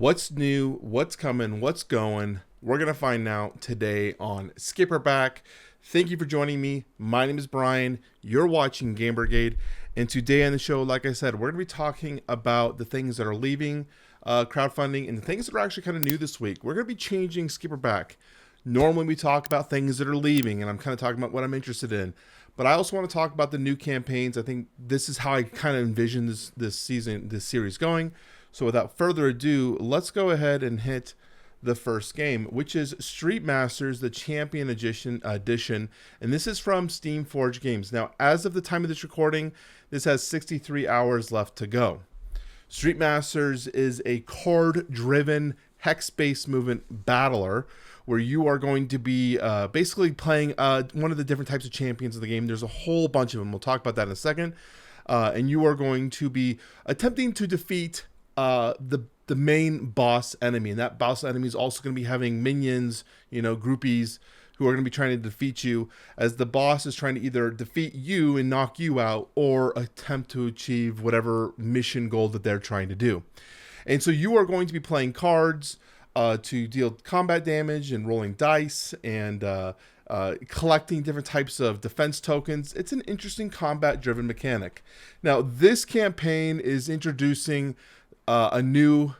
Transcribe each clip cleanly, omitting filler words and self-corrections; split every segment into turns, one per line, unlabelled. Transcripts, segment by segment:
What's new? What's coming? What's going? We're going to find out today on Skipper Back. Thank you for joining me. My name is Brian. You're watching Game Brigade. And today on the show, like I said, we're going to be talking about the things that are leaving crowdfunding and the things that are actually kind of new this week. We're going to be changing Skipper Back. Normally we talk about things that are leaving, and I'm kind of talking about what I'm interested in. But I also want to talk about the new campaigns. I think this is how I kind of envision this series going. So without further ado, let's go ahead and hit the first game, which is Street Masters, the Champion Edition, and this is from Steam Forge Games. Now, as of the time of this recording, this has 63 hours left to go. Street Masters is a card-driven, hex-based movement battler where you are going to be basically playing one of the different types of champions of the game. There's a whole bunch of them. We'll talk about that in a second. And you are going to be attempting to defeat the main boss enemy, and that boss enemy is also going to be having minions, groupies who are going to be trying to defeat you, as the boss is trying to either defeat you and knock you out or attempt to achieve whatever mission goal that they're trying to do. And so you are going to be playing cards to deal combat damage and rolling dice and collecting different types of defense tokens. It's an interesting combat-driven mechanic. Now, this campaign is introducing a new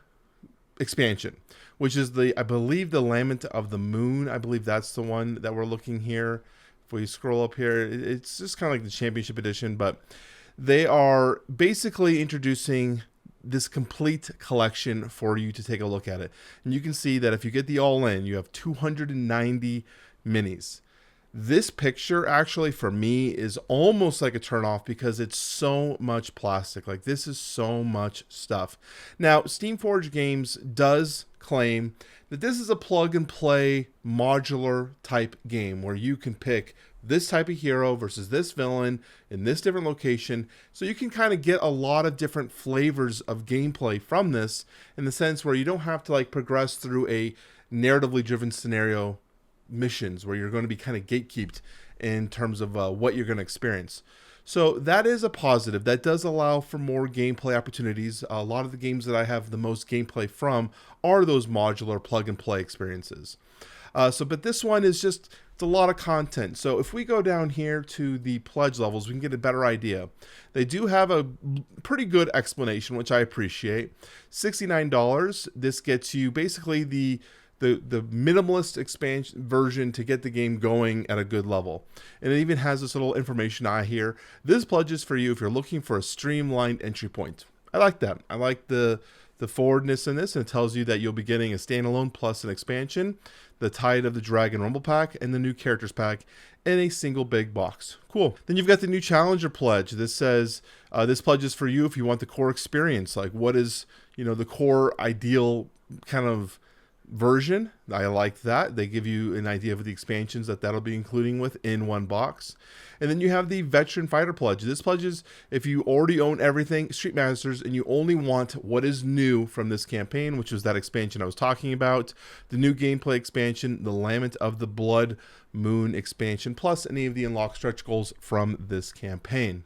expansion, which is I believe the Lament of the Moon. I believe that's the one that we're looking here. If we scroll up here, it's just kind of like the Championship Edition, but they are basically introducing this complete collection for you to take a look at it. And you can see that if you get the all-in, you have 290 minis. This picture actually for me is almost like a turnoff because it's so much plastic. Like, this is so much stuff. Now, Steam Forge Games does claim that this is a plug and play modular type game where you can pick this type of hero versus this villain in this different location. So you can kind of get a lot of different flavors of gameplay from this, in the sense where you don't have to progress through a narratively driven scenario missions where you're going to be kind of gatekeeped in terms of what you're going to experience. So that is a positive. That does allow for more gameplay opportunities. A lot of the games that I have the most gameplay from are those modular plug and play experiences. But this one is it's a lot of content. So if we go down here to the pledge levels, we can get a better idea. They do have a pretty good explanation, which I appreciate. $69. This gets you basically the minimalist expansion version to get the game going at a good level. And it even has this little information eye here. This pledge is for you if you're looking for a streamlined entry point. I like that. I like the forwardness in this, and it tells you that you'll be getting a standalone plus an expansion, the Tide of the Dragon Rumble pack, and the new characters pack in a single big box. Cool. Then you've got the new Challenger pledge. This says this pledge is for you if you want the core experience. Like, what is the core ideal kind of version. I like that. They give you an idea of the expansions that'll be including within one box. And then you have the Veteran Fighter pledge. This pledge is if you already own everything Street Masters and you only want what is new from this campaign, which was that expansion I was talking about, the new gameplay expansion, the Lament of the Blood Moon expansion, plus any of the unlocked stretch goals from this campaign.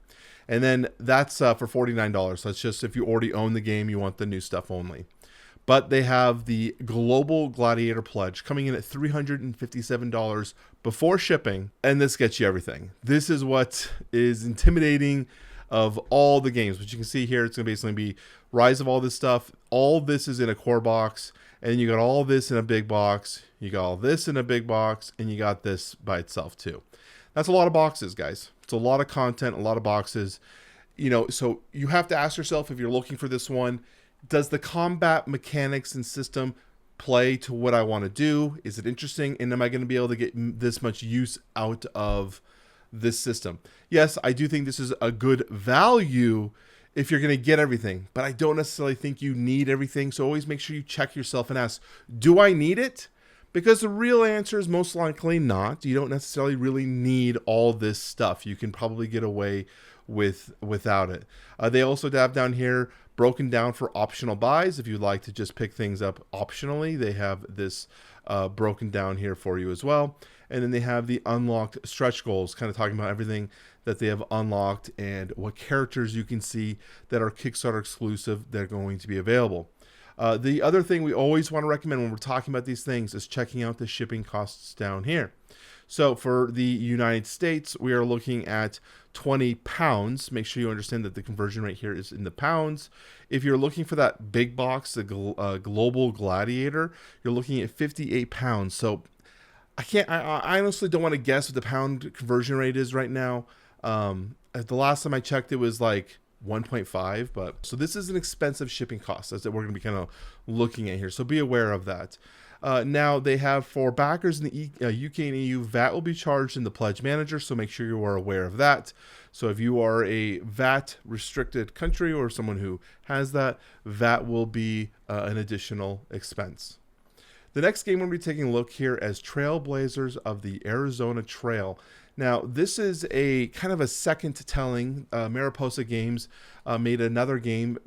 And then that's for $49. That's just if you already own the game, you want the new stuff only. But they have the Global Gladiator Pledge coming in at $357 before shipping, and this gets you everything. This is what is intimidating of all the games. But you can see here, it's going to basically be Rise of all this stuff. All this is in a core box, and then you got all this in a big box. You got all this in a big box, and you got this by itself too. That's a lot of boxes, guys. It's a lot of content, a lot of boxes. So you have to ask yourself, if you're looking for this one, does the combat mechanics and system play to what I want to do? Is it interesting? And am I going to be able to get this much use out of this system? Yes, I do think this is a good value if you're going to get everything, but I don't necessarily think you need everything. So always make sure you check yourself and ask, do I need it? Because the real answer is most likely not. You don't necessarily really need all this stuff. You can probably get away without it. They also have down here broken down for optional buys. If you'd like to just pick things up optionally, they have this broken down here for you as well. And then they have the unlocked stretch goals, kind of talking about everything that they have unlocked and what characters you can see that are Kickstarter exclusive that are going to be available. The other thing we always want to recommend when we're talking about these things is checking out the shipping costs down here. So for the United States, we are looking at 20 pounds. Make sure you understand that the conversion rate here is in the pounds. If you're looking for that big box, the Global Gladiator, you're looking at 58 pounds. So I honestly don't want to guess what the pound conversion rate is right now. The last time I checked, it was like 1.5, but so this is an expensive shipping cost that we're going to be kind of looking at here. So be aware of that. Now they have for backers in the UK and EU, VAT will be charged in the pledge manager. So make sure you are aware of that. So if you are a VAT restricted country or someone who has that, VAT will be an additional expense. The next game we're going to be taking a look here as Trailblazers of the Arizona Trail. Now, this is a kind of a second telling. Mariposa Games made another game,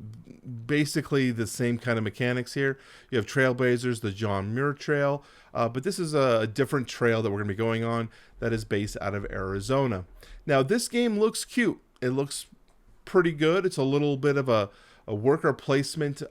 basically the same kind of mechanics here. You have Trailblazers, the John Muir Trail, but this is a different trail that we're going to be going on that is based out of Arizona. Now, this game looks cute. It looks pretty good. It's a little bit of a worker placement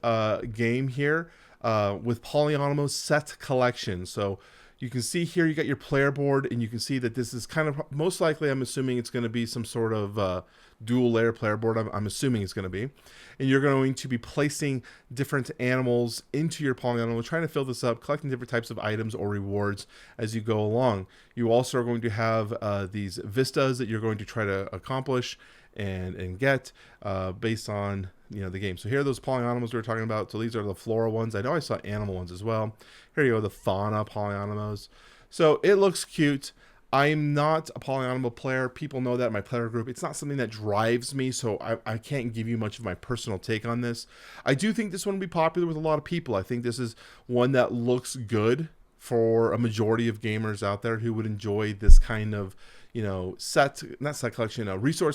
game here. With Polyomino set collection. So you can see here you got your player board, and you can see that this is kind of most likely, I'm assuming it's going to be some sort of dual layer player board. I'm assuming it's going to be, and you're going to be placing different animals into your Polyomino, trying to fill this up, collecting different types of items or rewards as you go along. You also are going to have these vistas that you're going to try to accomplish and get based on the game. So here are those polyominoes we were talking about. So these are the flora ones. I know I saw animal ones as well. Here you go, the fauna polyominoes. So it looks cute. I'm not a polyomino player. People know that in my player group. It's not something that drives me, so I can't give you much of my personal take on this. I do think this one will be popular with a lot of people. I think this is one that looks good for a majority of gamers out there who would enjoy this kind of resource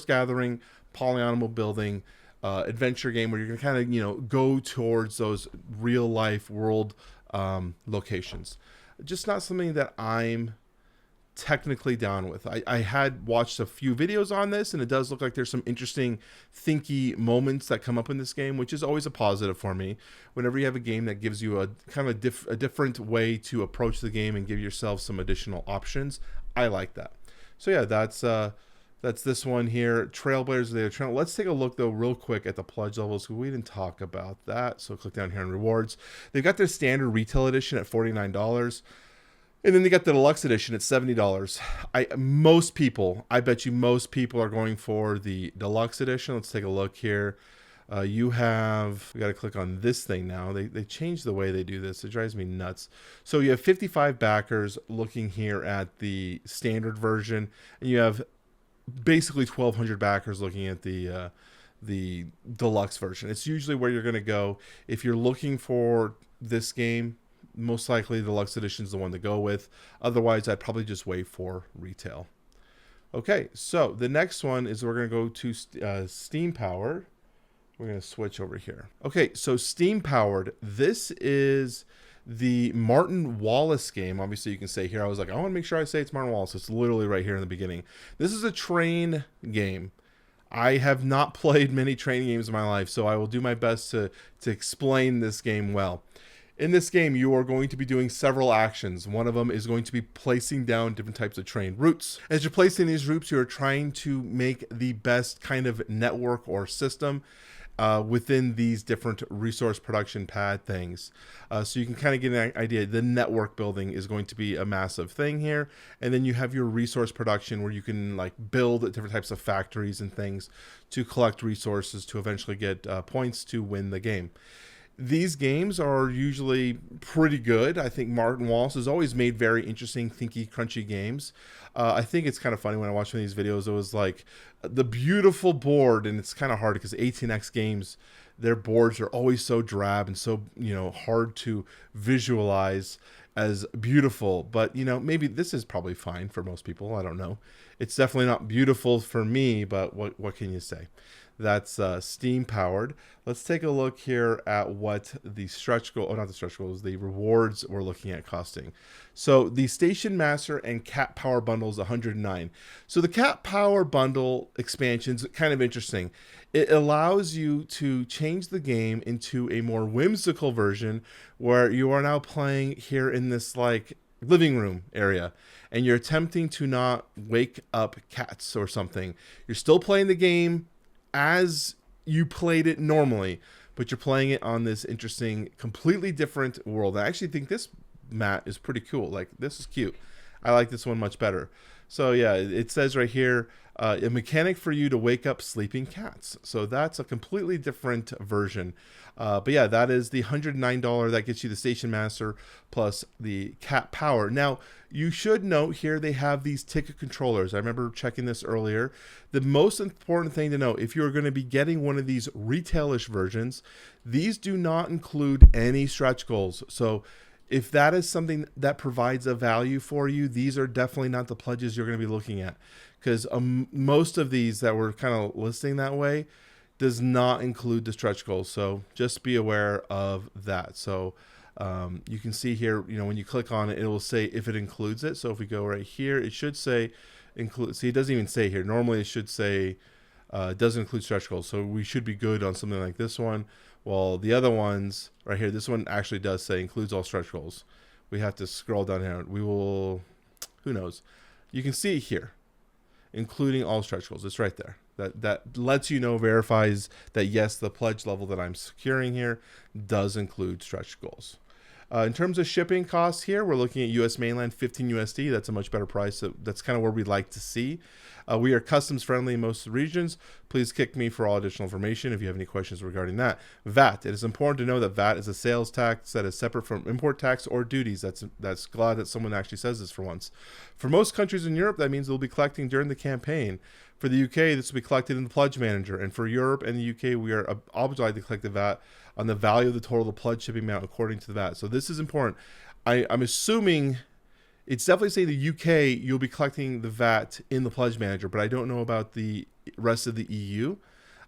gathering, polyomino building, adventure game where you're gonna kind of go towards those real life world locations. Just not something that I'm technically down with. I had watched a few videos on this, and it does look like there's some interesting thinky moments that come up in this game, which is always a positive for me. Whenever you have a game that gives you a kind of a different way to approach the game and give yourself some additional options, I like that. So yeah, that's this one here, Trailblazers of the Trail. Let's take a look though real quick at the pledge levels. We didn't talk about that. So click down here on rewards. They've got their standard retail edition at $49. And then they got the deluxe edition at $70. I bet you most people are going for the deluxe edition. Let's take a look here. We got to click on this thing now. They changed the way they do this. It drives me nuts. So you have 55 backers looking here at the standard version, and you have basically 1,200 backers looking at the deluxe version. It's usually where you're going to go if you're looking for this game. Most likely the deluxe edition is the one to go with. Otherwise, I'd probably just wait for retail. Okay, so the next one is we're going to go to Steam Powered. We're going to switch over here. Okay, so Steam Powered. This is the Martin Wallace game. Obviously, you can say here, I was like, I want to make sure I say it's Martin Wallace. It's literally right here in the beginning. This is a train game. I have not played many train games in my life, so I will do my best to explain this game well. In this game, you are going to be doing several actions. One of them is going to be placing down different types of train routes. As you're placing these routes, you're trying to make the best kind of network or system within these different resource production pad things. So you can kind of get an idea. The network building is going to be a massive thing here. And then you have your resource production where you can like build different types of factories and things to collect resources to eventually get points to win the game. These games are usually pretty good. I think Martin Wallace has always made very interesting, thinky, crunchy games. I think it's kind of funny when I watch one of these videos, it was like the beautiful board, and it's kind of hard because 18X games, their boards are always so drab and so, hard to visualize as beautiful. But, maybe this is probably fine for most people. I don't know. It's definitely not beautiful for me, but what can you say? that's Steam powered. Let's take a look here at what the stretch goal, oh, not the stretch goals, the rewards we're looking at costing. So the Station Master and Cat Power bundle is 109. So the Cat Power bundle expansion's kind of interesting. It allows you to change the game into a more whimsical version where you are now playing here in this like living room area, and you're attempting to not wake up cats or something. You're still playing the game as you played it normally, but you're playing it on this interesting, completely different world. I actually think this mat is pretty cool. Like, this is cute. I like this one much better. So yeah, it says right here, a mechanic for you to wake up sleeping cats. So that's a completely different version. But yeah, that is the $109. That gets you the Station Master plus the Cat Power. Now, you should note here they have these ticket controllers. I remember checking this earlier. The most important thing to know, if you're going to be getting one of these retailish versions, these do not include any stretch goals. So if that is something that provides a value for you, these are definitely not the pledges you're going to be looking at, because most of these that we're kind of listing that way does not include the stretch goals. So just be aware of that. So you can see here, when you click on it, it will say if it includes it. So if we go right here, it should say include. See, it doesn't even say here. Normally it should say it doesn't include stretch goals. So we should be good on something like this one. Well, the other ones right here, this one actually does say includes all stretch goals. We have to scroll down here. We will, who knows? You can see it here, including all stretch goals. It's right there. That lets you know, verifies that yes, the pledge level that I'm securing here does include stretch goals. In terms of shipping costs here, we're looking at US mainland 15 USD. That's a much better price. That's kind of where we like to see. We are customs friendly in most regions. Please kick me for all additional information if you have any questions regarding that. VAT. It is important to know that VAT is a sales tax that is separate from import tax or duties. That's glad that someone actually says this for once. For most countries in Europe, that means they'll be collecting during the campaign. For the UK, this will be collected in the pledge manager. And for Europe and the UK, we are obligated to collect the VAT on the value of the total pledge shipping amount according to the VAT. So this is important. I'm assuming it's definitely saying the UK, you'll be collecting the VAT in the pledge manager, but I don't know about the rest of the EU.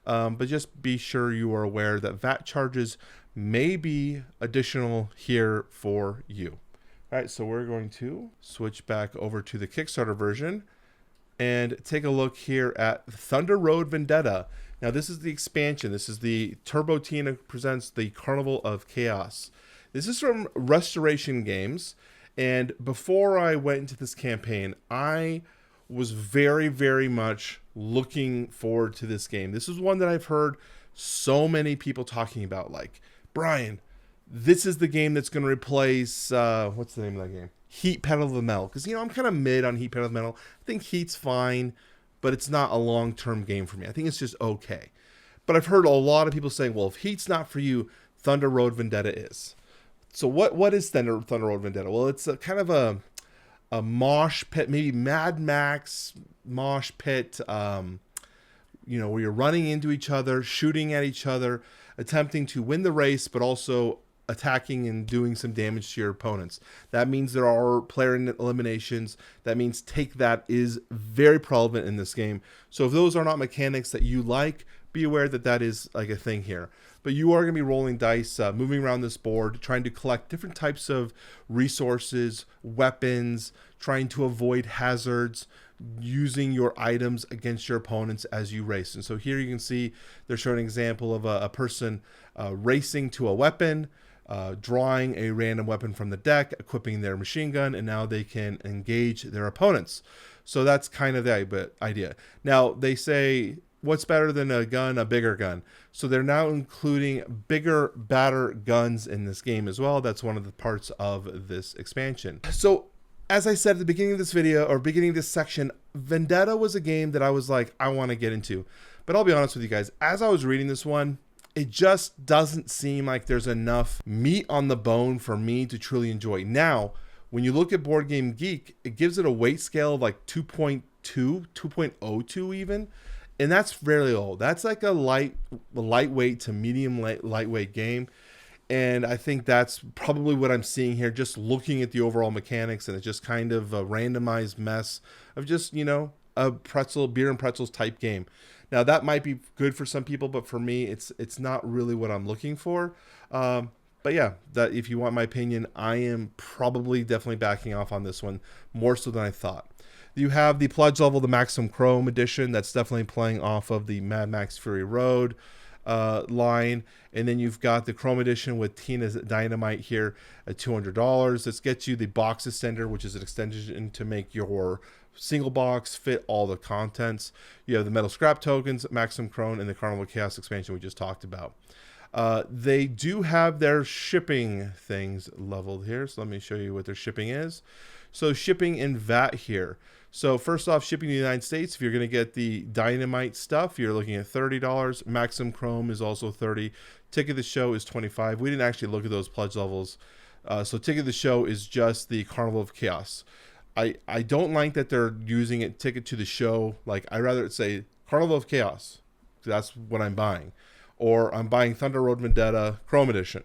But just be sure you are aware that VAT charges may be additional here for you. All right, so we're going to switch back over to the Kickstarter version and take a look here at Thunder Road Vendetta. Now, this is the expansion. This is the Turbo Tina presents the Carnival of Chaos. This is from Restoration Games. And before I went into this campaign, I was very, very much looking forward to this game. This is one that I've heard so many people talking about. Like, Brian, this is the game that's going to replace, what's the name of that game? Heat Pedal to the Metal. Because, I'm kind of mid on Heat Pedal to the Metal. I think Heat's fine, but it's not a long-term game for me. I think it's just okay. But I've heard a lot of people saying, well, if Heat's not for you, Thunder Road Vendetta is. So what is Thunder Road Vendetta? Well, it's a kind of a mosh pit, maybe Mad Max mosh pit, where you're running into each other, shooting at each other, attempting to win the race, but also attacking and doing some damage to your opponents. That means there are player eliminations. That means take that is very prevalent in this game. So if those are not mechanics that you like, be aware that that is like a thing here. But you are going to be rolling dice, moving around this board, trying to collect different types of resources, weapons, trying to avoid hazards, using your items against your opponents as you race. And so here you can see they're showing an example of a person racing to a weapon, drawing a random weapon from the deck, equipping their machine gun, and now they can engage their opponents. So that's kind of the idea. Now, they say, what's better than a gun? A bigger gun. So they're now including bigger, badder guns in this game as well. That's one of the parts of this expansion. So as I said at the beginning of this video, or beginning of this section, Vendetta was a game that I was like, I want to get into. But I'll be honest with you guys, as I was reading this one, it just doesn't seem like there's enough meat on the bone for me to truly enjoy. Now, when you look at Board Game Geek, it gives it a weight scale of like 2.2, 2.02 even. And that's fairly low. That's like a lightweight to medium lightweight game. And I think that's probably what I'm seeing here, just looking at the overall mechanics. And it's just kind of a randomized mess of just, a beer and pretzels type game. Now that might be good for some people, but for me, it's not really what I'm looking for. But yeah, that if you want my opinion, I am probably definitely backing off on this one more so than I thought. You have the pledge level, the Maximum Chrome edition. That's definitely playing off of the Mad Max Fury Road line. And then you've got the Chrome edition with Tina's Dynamite here at $200. This gets you the box extender, which is an extension to make your single box fit all the contents. You have the Metal Scrap tokens, Maximum Chrome, and the Carnival of Chaos expansion we just talked about. They do have their shipping things leveled here. So let me show you what their shipping is. So shipping and VAT here. So first off, shipping to the United States, if you're going to get the Dynamite stuff, you're looking at $30. Maximum Chrome is also $30. Ticket of the show is $25. We didn't actually look at those pledge levels. So ticket of the show is just the Carnival of Chaos. I don't like that they're using it ticket to the show. Like, I'd rather say Carnival of Chaos. That's what I'm buying. Or I'm buying Thunder Road Vendetta Chrome Edition.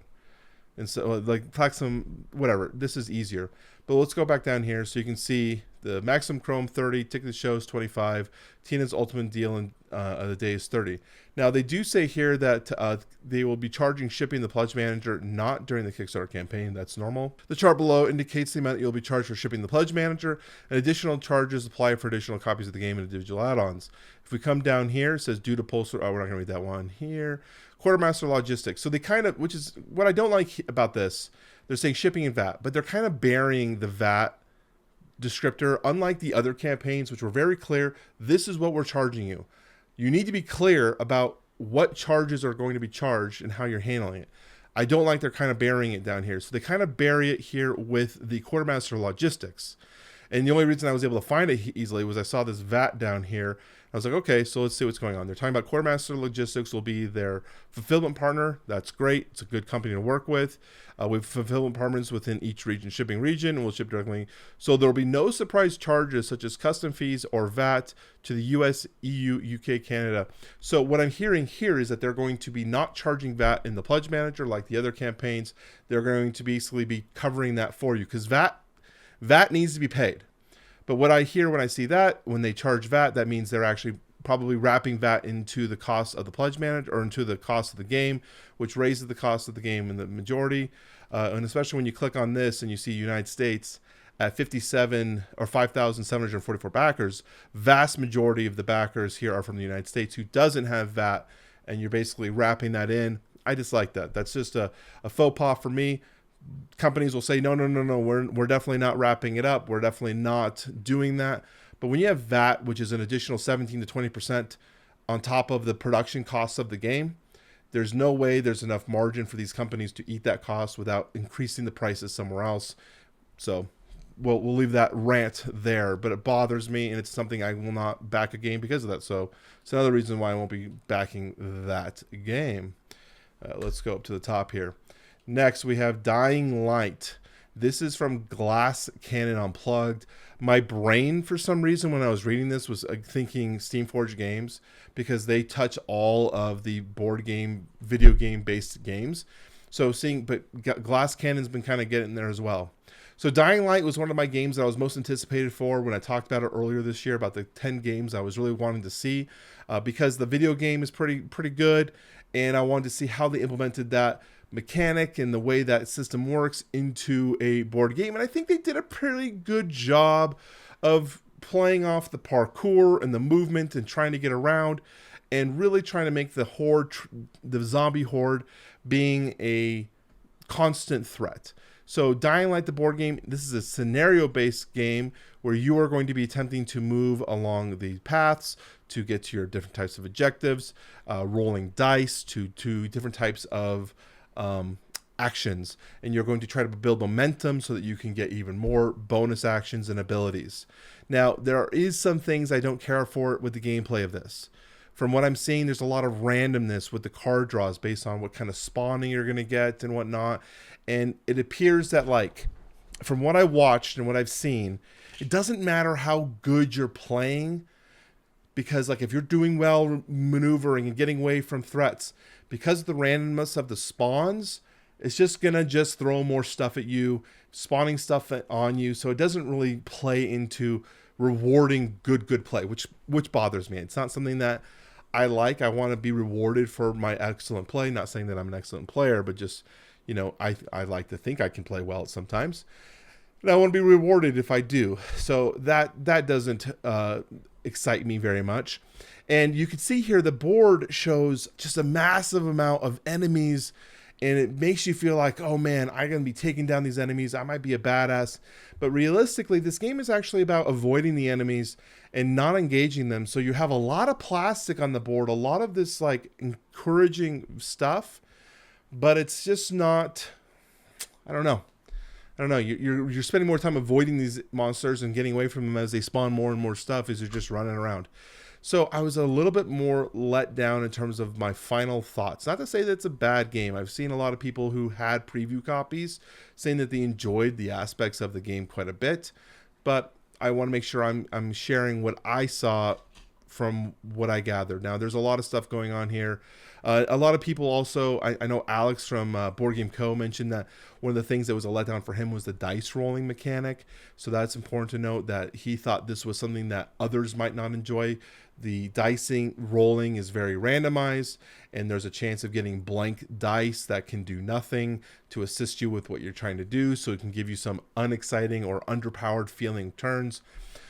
And so, like, Plaxum, whatever. This is easier. But let's go back down here so you can see the Maximum Chrome 30, ticket to the show is 25, Tina's Ultimate Deal of the day is 30. Now, they do say here that they will be charging shipping the Pledge Manager not during the Kickstarter campaign. That's normal. The chart below indicates the amount you'll be charged for shipping the Pledge Manager, and additional charges apply for additional copies of the game and individual add-ons. If we come down here, it says due to postal, we're not going to read that one here. Quartermaster Logistics. So they kind of, which is what I don't like about this, they're saying shipping and VAT, but they're kind of burying the VAT descriptor, unlike the other campaigns, which were very clear. This is what we're charging you. You need to be clear about what charges are going to be charged and how you're handling it. I don't like they're kind of burying it down here. So they kind of bury it here with the Quartermaster Logistics. And the only reason I was able to find it easily was I saw this VAT down here. I was like, okay, so let's see what's going on. They're talking about Quartermaster Logistics will be their fulfillment partner. That's great. It's a good company to work with. We have fulfillment partners within each shipping region, and we'll ship directly. So there will be no surprise charges such as custom fees or VAT to the US, EU, UK, Canada. So what I'm hearing here is that they're going to be not charging VAT in the Pledge Manager like the other campaigns. They're going to basically be covering that for you because VAT needs to be paid. But what I hear when I see that, when they charge VAT, that means they're actually probably wrapping VAT into the cost of the Pledge Manager or into the cost of the game, which raises the cost of the game in the majority. And especially when you click on this and you see United States at 57 or 5,744 backers, vast majority of the backers here are from the United States who doesn't have VAT, and you're basically wrapping that in. I dislike that. That's just a faux pas for me. Companies will say, no, we're definitely not wrapping it up. We're definitely not doing that. But when you have VAT, which is an additional 17 to 20% on top of the production costs of the game, there's no way there's enough margin for these companies to eat that cost without increasing the prices somewhere else. So we'll leave that rant there, but it bothers me, and it's something I will not back a game because of that. So it's another reason why I won't be backing that game. Let's go up to the top here. Next, we have Dying Light. This is from Glass Cannon Unplugged. My brain, for some reason, when I was reading this, was thinking Steamforged Games because they touch all of the board game, video game-based games. So but Glass Cannon's been kind of getting there as well. So Dying Light was one of my games that I was most anticipated for when I talked about it earlier this year, about the 10 games I was really wanting to see because the video game is pretty good, and I wanted to see how they implemented that mechanic and the way that system works into a board game. And I think they did a pretty good job of playing off the parkour and the movement and trying to get around and really trying to make the horde, the zombie horde, being a constant threat. So Dying Light, the board game, this is a scenario-based game where you are going to be attempting to move along the paths to get to your different types of objectives, rolling dice to different types of actions, and you're going to try to build momentum so that you can get even more bonus actions and abilities. Now, there is some things I don't care for with the gameplay of this. From what I'm seeing, there's a lot of randomness with the card draws based on what kind of spawning you're going to get and whatnot. And it appears that, like, from what I watched and what I've seen, it doesn't matter how good you're playing, because, like, if you're doing well maneuvering and getting away from threats, because of the randomness of the spawns, it's just going to throw more stuff at you, spawning stuff on you. So it doesn't really play into rewarding good play, which bothers me. It's not something that I want to be rewarded for my excellent play. Not saying that I'm an excellent player, but just, I like to think I can play well sometimes. And I want to be rewarded if I do. So that doesn't excite me very much. And you can see here the board shows just a massive amount of enemies, and it makes you feel like, oh man, I'm going to be taking down these enemies. I might be a badass. But realistically, this game is actually about avoiding the enemies and not engaging them. So you have a lot of plastic on the board, a lot of this like encouraging stuff, but it's just not, I don't know. You're spending more time avoiding these monsters and getting away from them as they spawn more and more stuff as you're just running around. So I was a little bit more let down in terms of my final thoughts. Not to say that it's a bad game. I've seen a lot of people who had preview copies saying that they enjoyed the aspects of the game quite a bit, but I want to make sure I'm sharing what I saw from what I gathered. Now, there's a lot of stuff going on here. A lot of people also, I know Alex from Board Game Co. mentioned that one of the things that was a letdown for him was the dice rolling mechanic. So that's important to note, that he thought this was something that others might not enjoy. The dicing rolling is very randomized, and there's a chance of getting blank dice that can do nothing to assist you with what you're trying to do. So it can give you some unexciting or underpowered feeling turns.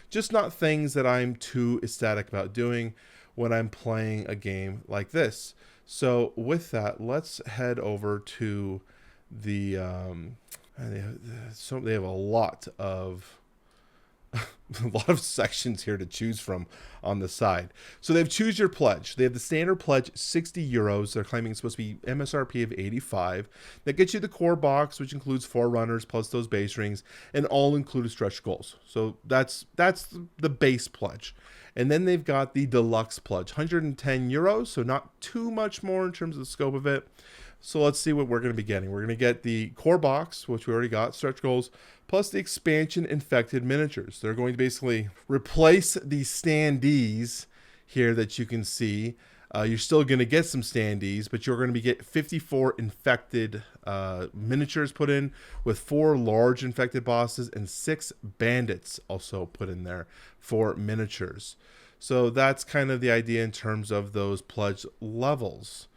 Just not things that I'm too ecstatic about doing when I'm playing a game like this. So with that, let's head over to the they have a lot of sections here to choose from on the side. So they have choose your pledge. They have the standard pledge, 60 euros. They're claiming it's supposed to be MSRP of 85. That gets you the core box, which includes 4 runners plus those base rings and all included stretch goals. So that's the base pledge. And then they've got the deluxe pledge, 110 euros. So not too much more in terms of the scope of it. So let's see what we're going to be getting. We're going to get the core box, which we already got, stretch goals, plus the expansion infected miniatures. They're going to basically replace the standees here that you can see. You're still going to get some standees, but you're going to get 54 infected miniatures put in, with 4 large infected bosses and 6 bandits also put in there for miniatures. So that's kind of the idea in terms of those pledge levels.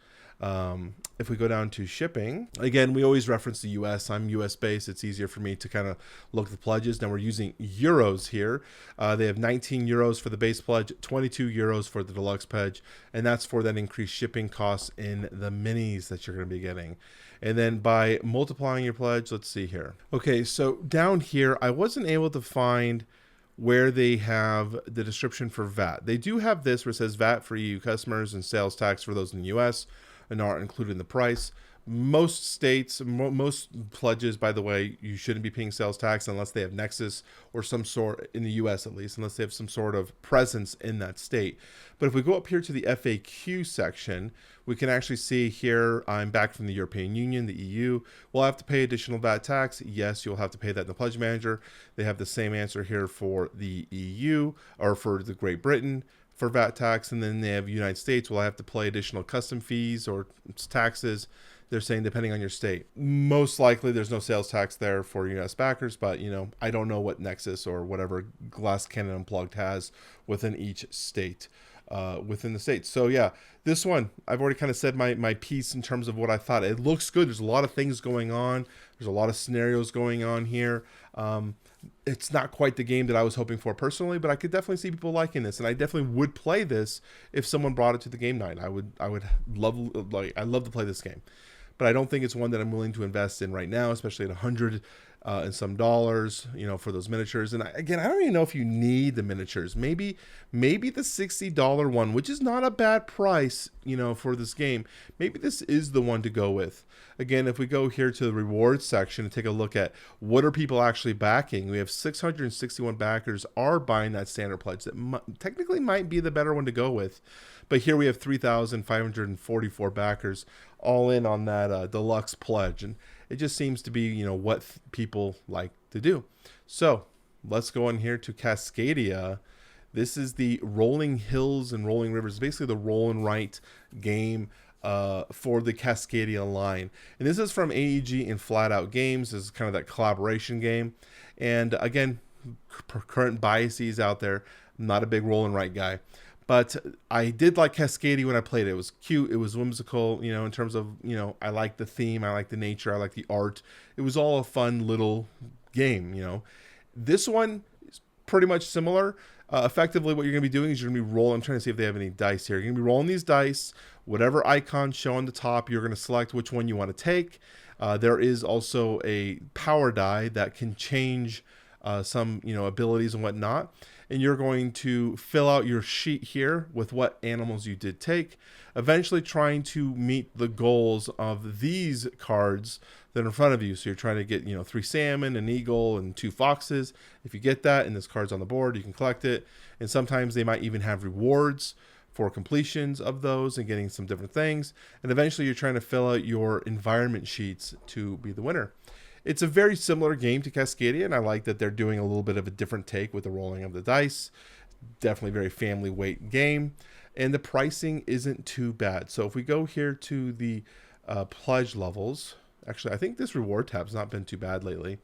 If we go down to shipping, again, we always reference the US. I'm US based. It's easier for me to kind of look at the pledges. Now we're using euros here. They have 19 euros for the base pledge, 22 euros for the deluxe pledge, and that's for that increased shipping costs in the minis that you're going to be getting. And then by multiplying your pledge, let's see here. Okay, so down here, I wasn't able to find where they have the description for VAT. They do have this where it says VAT for EU customers and sales tax for those in the US and are included in the price. Most states, most pledges, by the way, you shouldn't be paying sales tax unless they have Nexus or some sort, in the US at least, unless they have some sort of presence in that state. But if we go up here to the FAQ section, we can actually see here, I'm back from the European Union, the EU. Will I have to pay additional VAT tax? Yes, you'll have to pay that in the Pledge Manager. They have the same answer here for the EU, or for the Great Britain, for VAT tax. And then they have United States. Will I have to pay additional custom fees or taxes? They're saying depending on your state. Most likely there's no sales tax there for US backers, but I don't know what Nexus or whatever Glass Cannon Unplugged has within each state, within the states. So yeah, this one, I've already kind of said my piece in terms of what I thought. It looks good. There's a lot of things going on. There's a lot of scenarios going on here. It's not quite the game that I was hoping for personally, but I could definitely see people liking this, and I definitely would play this if someone brought it to the game night. I would I'd love to play this game, but I don't think it's one that I'm willing to invest in right now, especially at $100 and some dollars, for those miniatures. And I don't even know if you need the miniatures. Maybe the $60 one, which is not a bad price, for this game. Maybe this is the one to go with. Again, if we go here to the rewards section and take a look at what are people actually backing, we have 661 backers are buying that standard pledge. That technically might be the better one to go with. But here we have 3,544 backers all in on that deluxe pledge. And it just seems to be, what people like to do. So let's go on here to Cascadia. This is the Rolling Hills and Rolling Rivers, basically the roll and write game for the Cascadia line. And this is from AEG and Flat Out Games. This is kind of that collaboration game. And again, current biases out there. I'm not a big roll and write guy. But I did like Cascadia when I played it. It was cute. It was whimsical, in terms of, I like the theme. I like the nature. I like the art. It was all a fun little game. This one is pretty much similar. Effectively, what you're going to be doing is you're going to be rolling. I'm trying to see if they have any dice here. You're going to be rolling these dice. Whatever icons show on the top, you're going to select which one you want to take. There is also a power die that can change some, abilities and whatnot. And you're going to fill out your sheet here with what animals you did take, eventually trying to meet the goals of these cards that are in front of you. So you're trying to get, 3 salmon, an eagle, and 2 foxes. If you get that and this card's on the board, you can collect it. And sometimes they might even have rewards for completions of those and getting some different things. And eventually you're trying to fill out your environment sheets to be the winner. It's a very similar game to Cascadia, and I like that they're doing a little bit of a different take with the rolling of the dice. Definitely very family weight game, and the pricing isn't too bad. So if we go here to the pledge levels, actually I think this reward tab's not been too bad lately.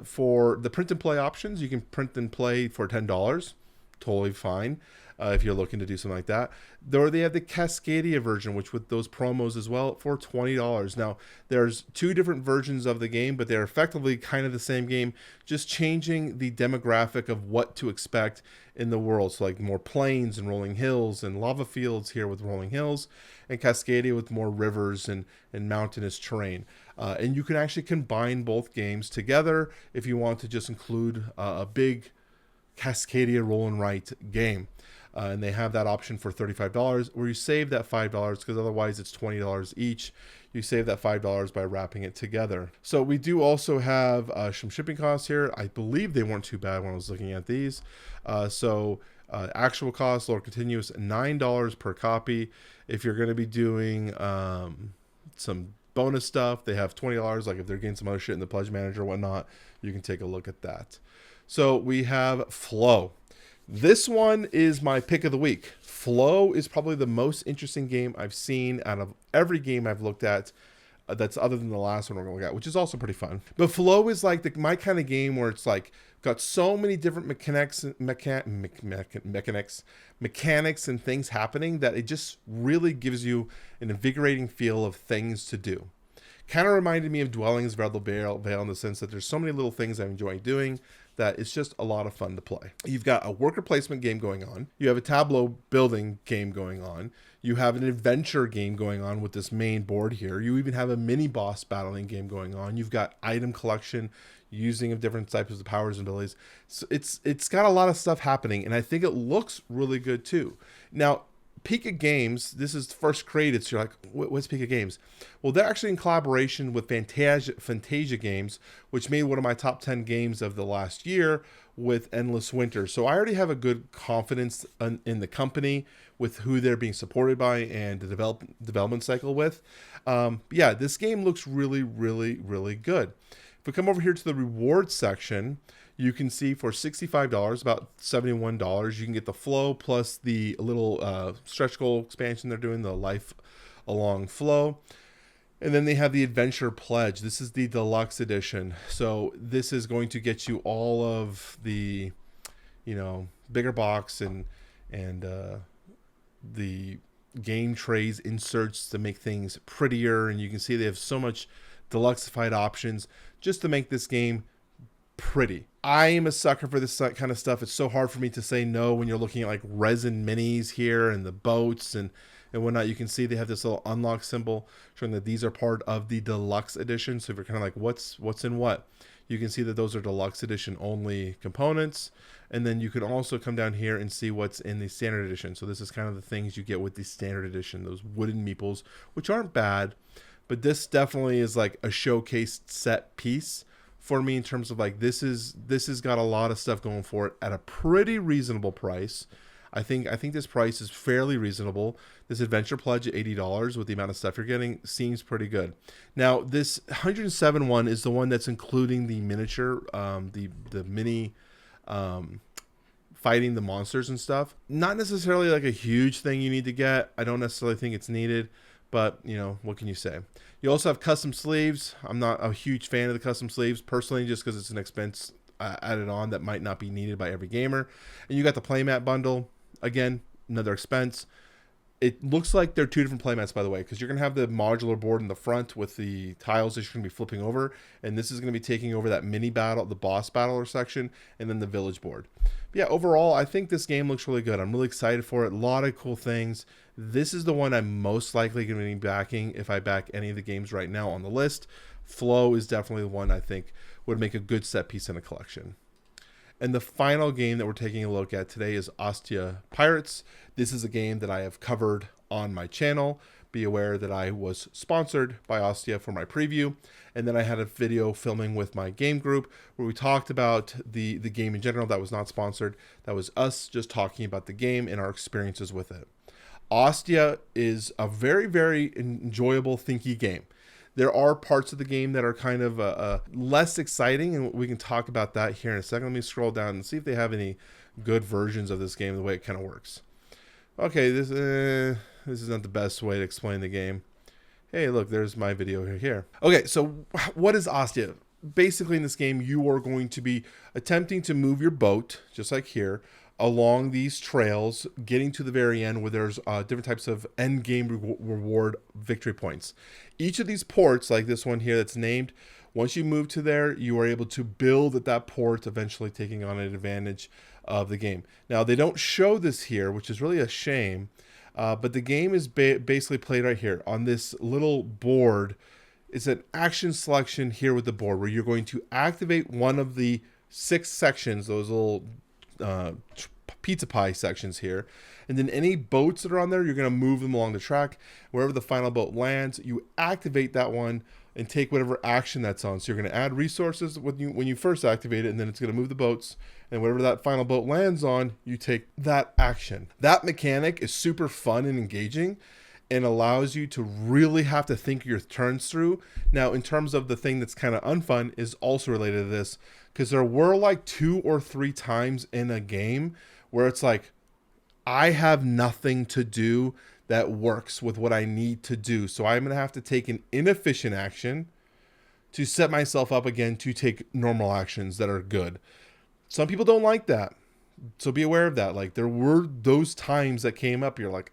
For the print and play options, you can print and play for $10, totally fine. If you're looking to do something like that. Or they have the Cascadia version, which with those promos as well, for $20. Now, there's 2 different versions of the game, but they're effectively kind of the same game, just changing the demographic of what to expect in the world. So like more plains and rolling hills and lava fields here with rolling hills, and Cascadia with more rivers and mountainous terrain. And you can actually combine both games together if you want to just include a big Cascadia roll and write game. And they have that option for $35, where you save that $5 because otherwise it's $20 each. You save that $5 by wrapping it together. So we do also have some shipping costs here. I believe they weren't too bad when I was looking at these. Actual cost, lower continuous, $9 per copy. If you're going to be doing some bonus stuff, they have $20. Like if they're getting some other shit in the pledge manager or whatnot, you can take a look at that. So we have Floe. This one is my pick of the week. Floe is probably the most interesting game I've seen out of every game I've looked at that's other than the last one we're going to look at, which is also pretty fun. But Floe is like my kind of game where it's like got so many different mechanics and things happening that it just really gives you an invigorating feel of things to do. Kind of reminded me of Dwellings of Vale in the sense that there's so many little things I enjoy doing that it's just a lot of fun to play. You've got a worker placement game going on. You have a tableau building game going on. You have an adventure game going on with this main board here. You even have a mini boss battling game going on. You've got item collection, using of different types of powers and abilities. So it's got a lot of stuff happening, and I think it looks really good too. Now, Pika Games, this is first created, so you're like, what's Pika Games? Well, they're actually in collaboration with Fantasia Games, which made one of my top 10 games of the last year with Endless Winter. So I already have a good confidence in the company with who they're being supported by and the development cycle with. Yeah, this game looks really, really, really good. If we come over here to the rewards section, you can see for $65, about $71, you can get the Floe plus the little stretch goal expansion they're doing, the Life Along Floe. And then they have the Adventure Pledge. This is the deluxe edition. So this is going to get you all of the, bigger box and the game trays inserts to make things prettier. And you can see they have so much deluxeified options just to make this game pretty. I am a sucker for this kind of stuff. It's so hard for me to say no when you're looking at like resin minis here and the boats and whatnot. You can see they have this little unlock symbol showing that these are part of the deluxe edition. So if you're kind of like, what's in what? You can see that those are deluxe edition only components. And then you can also come down here and see what's in the standard edition. So this is kind of the things you get with the standard edition, those wooden meeples, which aren't bad, but this definitely is like a showcased set piece for me in terms of like this has got a lot of stuff going for it at a pretty reasonable price. I think this price is fairly reasonable. This Adventure Pledge at $80 with the amount of stuff you're getting seems pretty good. Now this 107 one is the one that's including the miniature, the mini fighting the monsters and stuff. Not necessarily like a huge thing you need to get. I don't necessarily think it's needed, but what can you say? You also have custom sleeves. I'm not a huge fan of the custom sleeves personally, just because it's an expense added on that might not be needed by every gamer. And you got the playmat bundle. Again, another expense. It looks like they're two different playmats, by the way, because you're going to have the modular board in the front with the tiles that you're going to be flipping over, and this is going to be taking over that mini battle, the boss battler section, and then the village board. But yeah, overall, I think this game looks really good. I'm really excited for it. A lot of cool things. This is the one I'm most likely going to be backing if I back any of the games right now on the list. Floe is definitely the one I think would make a good set piece in a collection. And the final game that we're taking a look at today is Ostia Pirates. This is a game that I have covered on my channel. Be aware that I was sponsored by Ostia for my preview. And then I had a video filming with my game group where we talked about the game in general. That was not sponsored. That was us just talking about the game and our experiences with it. Ostia is a very, very enjoyable, thinky game. There are parts of the game that are kind of less exciting, and we can talk about that here in a second. Let me scroll down and see if they have any good versions of this game, the way it kind of works. Okay, this is not the best way to explain the game. Hey, look, there's my video here. Okay, so what is Ostia? Basically, in this game, you are going to be attempting to move your boat, just like here, along these trails, getting to the very end where there's different types of end game reward victory points. Each of these ports, like this one here that's named, once you move to there, you are able to build at that port, eventually taking on an advantage of the game. Now, they don't show this here, which is really a shame, but the game is basically played right here on this little board. It's an action selection here with the board where you're going to activate one of the 6 sections, those little pizza pie sections here, and then any boats that are on there, you're going to move them along the track. Wherever the final boat lands, you activate that one and take whatever action that's on. So you're going to add resources when you first activate it, and then it's going to move the boats, and whatever that final boat lands on, you take that action. That mechanic is super fun and engaging and allows you to really have to think your turns through. Now, in terms of the thing that's kind of unfun is also related to this, because there were like 2 or 3 times in a game where it's like, I have nothing to do that works with what I need to do. So I'm going to have to take an inefficient action to set myself up again to take normal actions that are good. Some people don't like that. So be aware of that. Like, there were those times that came up. You're like,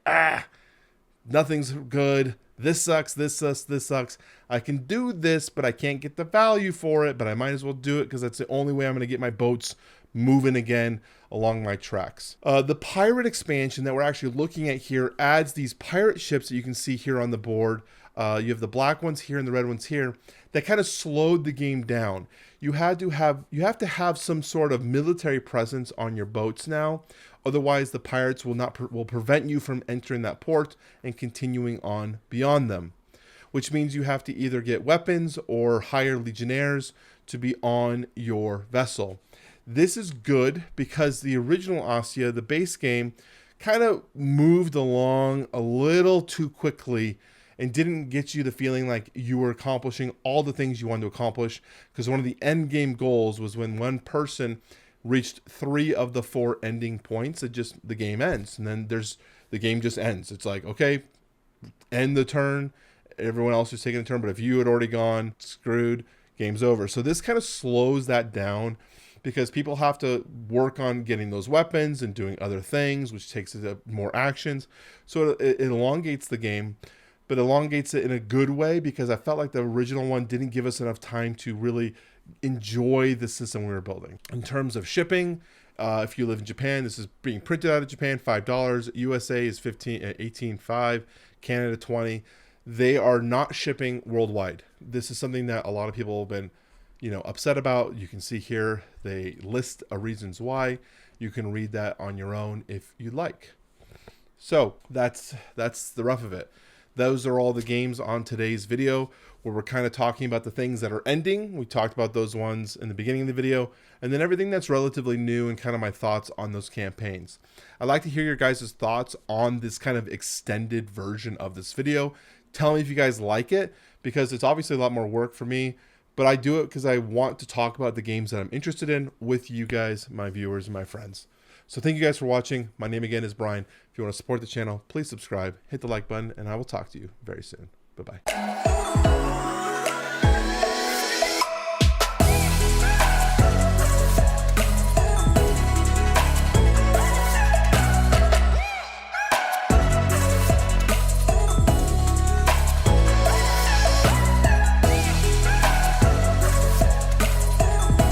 nothing's good. This sucks. This sucks. This sucks. I can do this, but I can't get the value for it, but I might as well do it because that's the only way I'm going to get my boats moving again along my tracks. The pirate expansion that we're actually looking at here adds these pirate ships that you can see here on the board. You have the black ones here and the red ones here that kind of slowed the game down. You have to have some sort of military presence on your boats now. Otherwise, the pirates will prevent you from entering that port and continuing on beyond them, which means you have to either get weapons or hire legionnaires to be on your vessel. This is good because the original Ostia, the base game, kind of moved along a little too quickly and didn't get you the feeling like you were accomplishing all the things you wanted to accomplish, because one of the end game goals was when one person reached 3 of the 4 ending points, the game ends, and then the game just ends. It's like, okay, end the turn, everyone else is taking a turn, but if you had already gone, screwed, game's over. So this kind of slows that down because people have to work on getting those weapons and doing other things, which takes more actions. So it elongates the game, but elongates it in a good way, because I felt like the original one didn't give us enough time to really enjoy the system we were building. In terms of shipping, if you live in Japan, this is being printed out of Japan, $5. USA is $18.5, Canada $20. They are not shipping worldwide. This is something that a lot of people have been, upset about. You can see here they list reasons why. You can read that on your own if you'd like. So that's the rough of it. Those are all the games on today's video, where we're kind of talking about the things that are ending. We talked about those ones in the beginning of the video, and then everything that's relatively new and kind of my thoughts on those campaigns. I'd like to hear your guys' thoughts on this kind of extended version of this video. Tell me if you guys like it, because it's obviously a lot more work for me, but I do it because I want to talk about the games that I'm interested in with you guys, my viewers and my friends. So thank you guys for watching. My name again is Brian. If you want to support the channel, please subscribe, hit the like button, and I will talk to you very soon. Bye-bye.